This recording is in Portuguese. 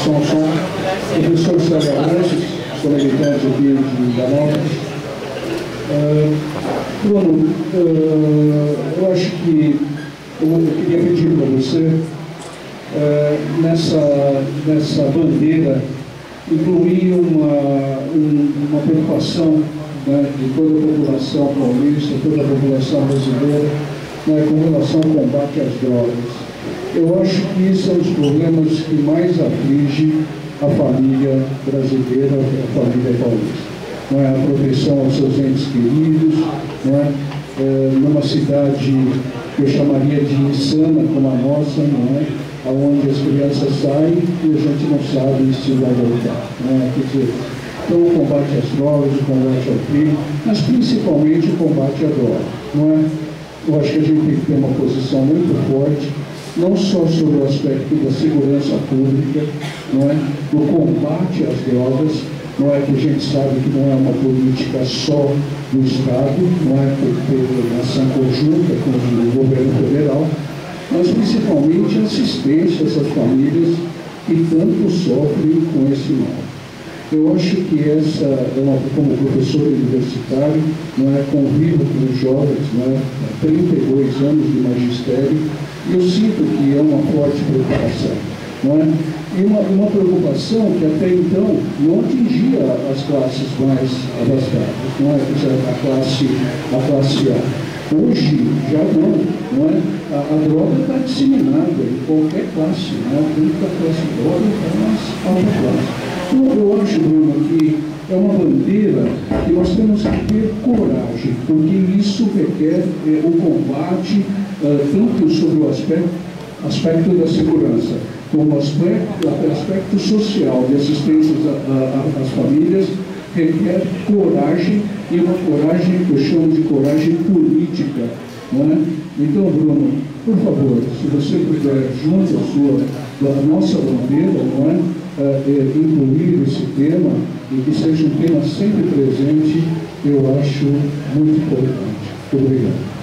são o professor Sérgio colegiante aqui de Danópolis. Bruno, eu acho que eu queria pedir para você, nessa bandeira, incluir uma preocupação, né, de toda a população paulista, toda a população brasileira, né, com relação ao combate às drogas. Eu acho que esse é um dos problemas que mais aflige a família brasileira, a família paulista. Não é? A proteção aos seus entes queridos, não é? Numa cidade que eu chamaria de insana como a nossa, não é? Onde as crianças saem e a gente não sabe se vai voltar. Não é? Quer dizer, então o combate às drogas, o combate ao crime, mas principalmente o combate à droga. Não é? Eu acho que a gente tem que ter uma posição muito forte, não só sobre o aspecto da segurança pública, não é? Do combate às drogas, não é, que a gente sabe que não é uma política só do Estado, não é, por ter ação conjunta com o governo federal, mas principalmente assistência a essas famílias que tanto sofrem com esse mal. Eu acho que como professor universitário, não é, convivo com os jovens, não é, há 32 anos de magistério, e eu sinto que é uma forte preocupação, não é? E uma preocupação que até então não atingia as classes mais abastadas, não é? A classe A. Hoje já não é? A droga está disseminada em qualquer classe, não é? Tanto da classe droga até mais alta classe. Então, eu acho, Bruno, que é uma bandeira que nós temos que ter coragem, porque isso requer o combate tanto sobre o aspecto da segurança, como o aspecto social de assistência às famílias, requer coragem, e uma coragem que eu chamo de coragem política. Não é? Então, Bruno, por favor, se você puder, junto à nossa bandeira, não é? Incluir esse tema e que seja um tema sempre presente, eu acho muito importante. Muito obrigado.